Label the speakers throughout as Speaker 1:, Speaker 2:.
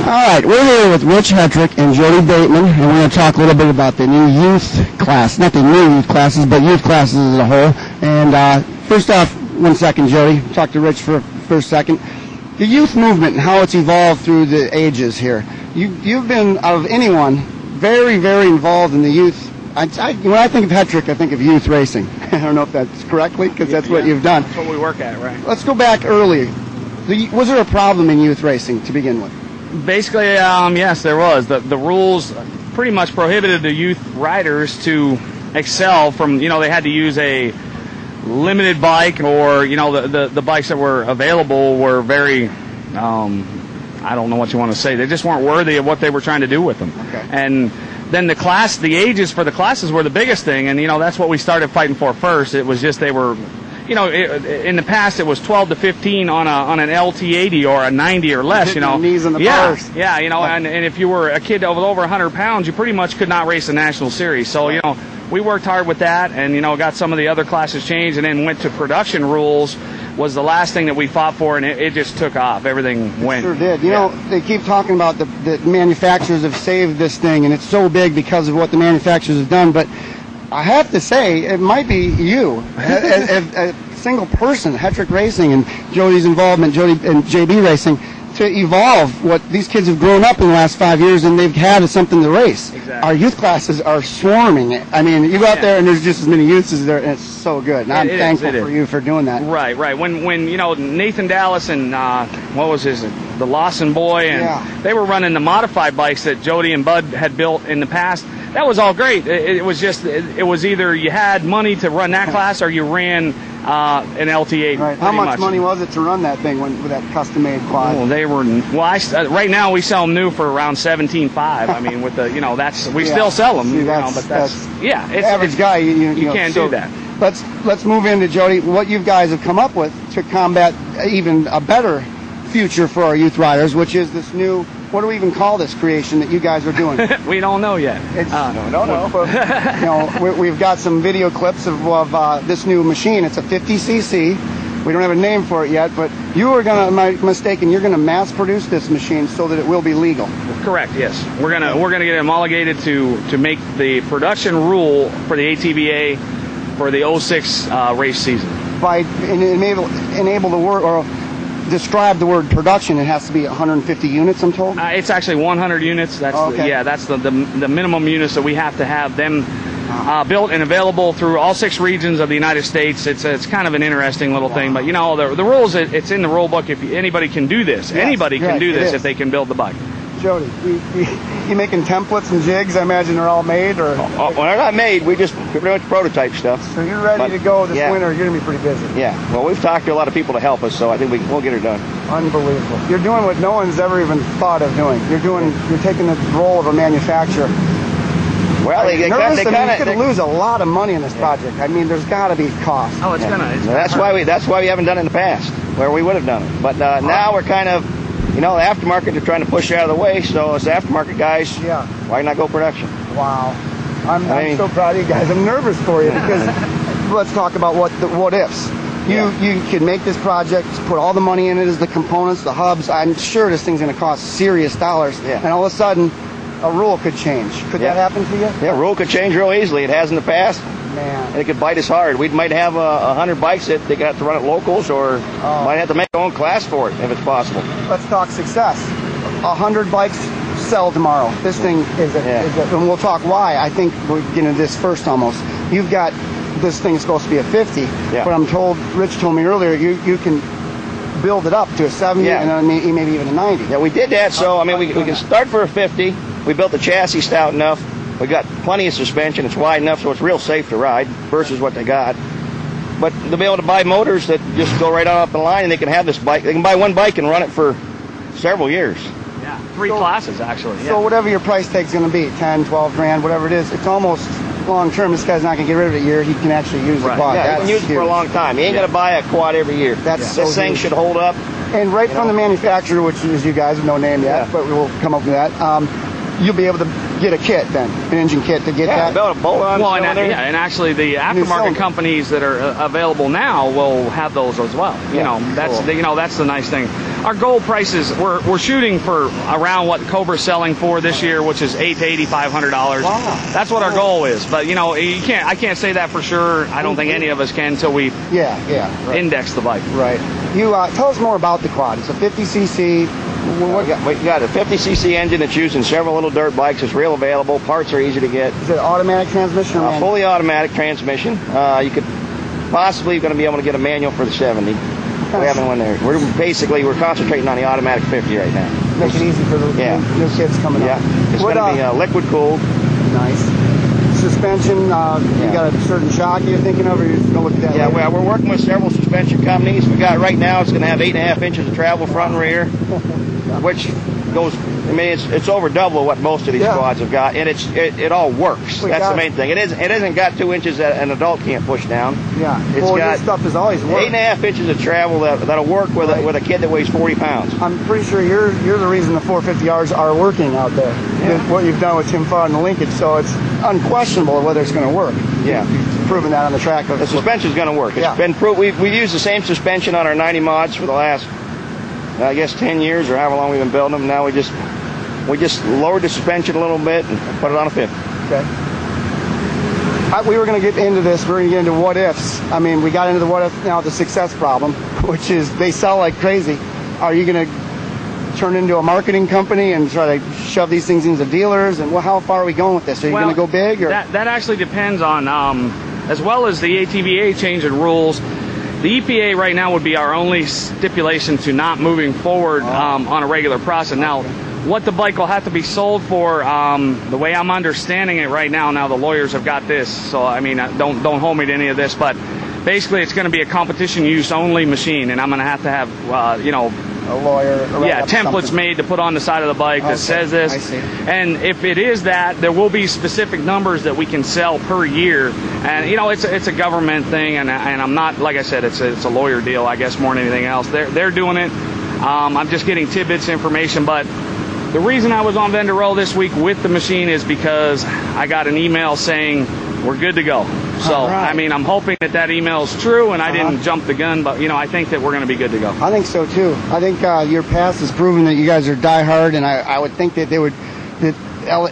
Speaker 1: right, we're here with Rich Hetrick and Jodi Bateman, and we're going to talk a little bit about the new youth class. Not the new youth classes, but youth classes as a whole. And first off, 1 second, Jodi. Talk to Rich for a second. The youth movement and how it's evolved through the ages here. You've been, out of anyone, very, very involved in the youth. When I think of Hetrick, I think of youth racing. I don't know if that's correctly, because that's what you've done.
Speaker 2: That's what we work at, right? Let's
Speaker 1: go back early. Was there a problem in youth racing to begin with?
Speaker 2: Basically, yes, there was. The rules pretty much prohibited the youth riders to excel from, they had to use a limited bike, or, the bikes that were available were very, I don't know what you want to say. They just weren't worthy of what they were trying to do with them.
Speaker 1: Okay.
Speaker 2: And then the ages for the classes were the biggest thing, and, that's what we started fighting for first. It was just they were... in the past it was 12 to 15 on an LT80 or a 90 or less.
Speaker 1: Knees in the bars.
Speaker 2: Yeah. And if you were a kid of over 100 pounds, you pretty much could not race the national series. So we worked hard with that, and got some of the other classes changed, and then went to production rules. Was the last thing that we fought for, and it just took off. Everything went.
Speaker 1: It sure did. They keep talking about the manufacturers have saved this thing, and it's so big because of what the manufacturers have done, but I have to say, it might be you, a single person, Hetrick Racing and Jodi's involvement, Jodi and JB Racing, to evolve what these kids have grown up in the last 5 years, and they've had something to race.
Speaker 2: Exactly.
Speaker 1: Our youth classes are swarming. I mean, you go out there and there's just as many youths as there, and it's so good. And I'm thankful for you for doing that.
Speaker 2: Right. When Nathan Dallas and the Lawson boy, and they were running the modified bikes that Jodi and Bud had built in the past. That was all great. It was just, it was either you had money to run that class or you ran an LT8.
Speaker 1: Right. How much money was it to run that thing with that custom-made quad?
Speaker 2: Well, they were. Right now we sell them new for around $17,500. I mean, with the we still sell them.
Speaker 1: See,
Speaker 2: but that's
Speaker 1: average guy. You
Speaker 2: can't do that.
Speaker 1: Let's move into Jodi. What you guys have come up with to combat even a better future for our youth riders, which is this new. What do we even call this creation that you guys are doing?
Speaker 2: We don't know yet.
Speaker 1: We've got some video clips of this new machine. It's a 50cc. We don't have a name for it yet, but you are going to, am I mistaken, you're going to mass produce this machine so that it will be legal.
Speaker 2: Correct, yes. We're gonna get it homologated to make the production rule for the ATVA for the 06 race season.
Speaker 1: By enable the word, or describe the word production, it has to be 150 units, I'm told?
Speaker 2: It's actually 100 units. That's that's the minimum units that we have to have them built and available through all 6 regions of the United States. It's kind of an interesting little thing, but the rules, it's in the rule book. If anybody can do this, anybody can do this if they can build the bike.
Speaker 1: Jodi, you making templates and jigs? I imagine they're all made, or?
Speaker 3: Well, they're not made. We just pretty much prototype stuff.
Speaker 1: So you're ready to go this winter. You're gonna be pretty busy.
Speaker 3: Yeah. Well, we've talked to a lot of people to help us, so I think we'll get her done.
Speaker 1: Unbelievable. You're doing what no one's ever even thought of doing. You're taking the role of a manufacturer.
Speaker 3: Well,
Speaker 1: you're going to lose a lot of money in this project. I mean, there's got to be cost.
Speaker 2: Oh, it's gonna.
Speaker 3: That's why we haven't done it in the past, where we would have done it. But now we're kind of. The aftermarket, they're trying to push it out of the way, so as the aftermarket guys, why not go production?
Speaker 1: Wow. I'm so proud of you guys. I'm nervous for you because let's talk about what ifs. You can make this project, put all the money in it as the components, the hubs. I'm sure this thing's going to cost serious dollars, and all of a sudden, a rule could change. Could that happen to you?
Speaker 3: Yeah, a rule could change real easily. It has in the past.
Speaker 1: Man.
Speaker 3: And it could bite us hard. We might have 100 bikes that they got to run at locals, or might have to make our own class for it if it's possible.
Speaker 1: Let's talk success. 100 bikes sell tomorrow. This thing is and we'll talk why. I think we're getting this first almost. You've got, this thing is supposed to be a 50, but I'm told, Rich told me earlier, you can build it up to a 70 and maybe even a 90.
Speaker 3: Yeah, we did that, so we can start for a 50. We built the chassis stout enough. We got plenty of suspension. It's wide enough so it's real safe to ride versus what they got. But they'll be able to buy motors that just go right on up the line, and they can have this bike. They can buy one bike and run it for several years.
Speaker 2: Yeah, 3 classes actually.
Speaker 1: So whatever your price tag's going to be, 10, 12 grand, whatever it is, it's almost long term. This guy's not going to get rid of it a year. He can actually use the quad.
Speaker 3: Yeah, he can use it for a long time. He ain't going to buy a quad every year. This thing should hold up.
Speaker 1: And right from the manufacturer, which is you guys, no name yet, but we'll come up with that. You'll be able to get a kit then, an engine kit to get that.
Speaker 3: Build a bolt-on.
Speaker 2: Well, and actually the aftermarket companies that are available now will have those as well. That's the nice thing. our goal prices, we're shooting for around what Cobra's selling for this year, which is $800 to $8,500.
Speaker 1: Wow.
Speaker 2: That's what our goal is. But I can't say that for sure. I don't think any of us can until we
Speaker 1: right.
Speaker 2: index the bike.
Speaker 1: Right. You tell us more about the quad. It's a 50cc.
Speaker 3: We got a 50cc engine that's used in several little dirt bikes. It's real available. Parts are easy to get.
Speaker 1: Is it automatic transmission or manual?
Speaker 3: Fully automatic transmission. You could possibly going to be able to get a manual for the 70. We haven't one there. We're concentrating on the automatic 50 right now.
Speaker 1: Make it easy for the new kids coming up.
Speaker 3: It's going to be liquid cooled.
Speaker 1: Nice. Suspension, you got a certain shock you're thinking of, or you're just going to look at that?
Speaker 3: Yeah,
Speaker 1: later?
Speaker 3: we're working with several suspension companies. We got right now, it's going to have 8.5 inches of travel front and rear, which goes, it's over double what most of these quads have got, and it all works. That's the main thing. It isn't got 2 inches that an adult can't push down.
Speaker 1: Yeah,
Speaker 3: it's got
Speaker 1: this stuff has always worked.
Speaker 3: 8.5 inches of travel that'll work with a kid that weighs 40 pounds.
Speaker 1: I'm pretty sure you're the reason the 450Rs are working out there. Yeah. What you've done with Tim Farr and the linkage, so it's unquestionable whether it's going to work.
Speaker 3: Yeah,
Speaker 1: you've proven that on the track.
Speaker 3: The suspension's going to work. It's been proved. We've used the same suspension on our 90 mods for the last, I guess, 10 years or however long we've been building them. Now we just lowered the suspension a little bit and put it on a 50.
Speaker 1: Okay. We were going to get into this. We're going to get into what ifs. I mean, we got into the what if, now the success problem, which is they sell like crazy. Are you going to turn into a marketing company and try to shove these things into dealers? And how far are we going with this? Are you going to go big? Or?
Speaker 2: That actually depends on, as well as the ATVA changing rules, the EPA right now would be our only stipulation to not moving forward on a regular process. Now, what the bike will have to be sold for, the way I'm understanding it right now the lawyers have got this, so I mean, don't hold me to any of this, but basically it's going to be a competition use only machine, and I'm going to have
Speaker 1: a lawyer.
Speaker 2: Templates made to put on the side of the bike that says this.
Speaker 1: I see.
Speaker 2: And if it is that, there will be specific numbers that we can sell per year. And it's a government thing, and I'm not, like I said, it's a lawyer deal, I guess, more than anything else. They're doing it. I'm just getting tidbits information, but the reason I was on Vendor Row this week with the machine is because I got an email saying we're good to go. So, I mean, I'm hoping that email is true, and I didn't jump the gun, but, I think that we're going to be good to go.
Speaker 1: I think so, too. I think your past has proven that you guys are diehard, and I would think that that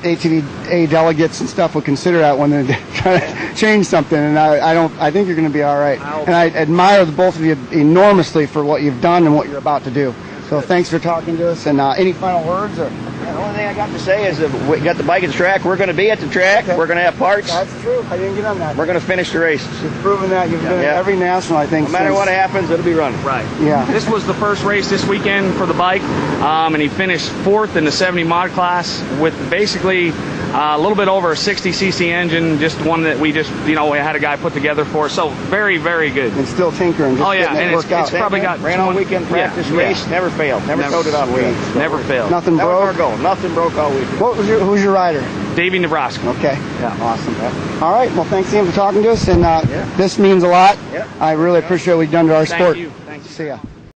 Speaker 1: ATVA delegates and stuff would consider that when they're trying to change something, and I think you're going to be all right. And I admire the both of you enormously for what you've done and what you're about to do. So thanks for talking to us, and any final words? Or?
Speaker 3: The only thing I got to say is that we got the bike at the track. We're going to be at the track. Okay. We're going to have parts.
Speaker 1: That's true. I didn't get on that.
Speaker 3: We're going to finish the races.
Speaker 1: You've proven that. You've been at every national, I think.
Speaker 3: No matter what happens, it'll be running.
Speaker 2: Right.
Speaker 1: Yeah.
Speaker 2: This was the first race this weekend for the bike, and he finished 4th in the 70 mod class with basically a little bit over a 60cc engine, just one that we had a guy put together for. So very, very good.
Speaker 1: And still tinkering.
Speaker 2: And it's probably got
Speaker 3: ran all weekend practice race. Never failed. Never towed it off weeds.
Speaker 2: Never failed.
Speaker 1: Nothing
Speaker 3: that
Speaker 1: broke.
Speaker 3: Was our goal. Nothing broke all weekend.
Speaker 1: Who's your rider?
Speaker 2: Davey, Nebraska.
Speaker 1: Okay.
Speaker 2: Yeah.
Speaker 1: Awesome. Yeah. All right. Well, thanks again for talking to us, and this means a lot. I really appreciate what you've done to our sport.
Speaker 2: Thank you.
Speaker 1: See ya.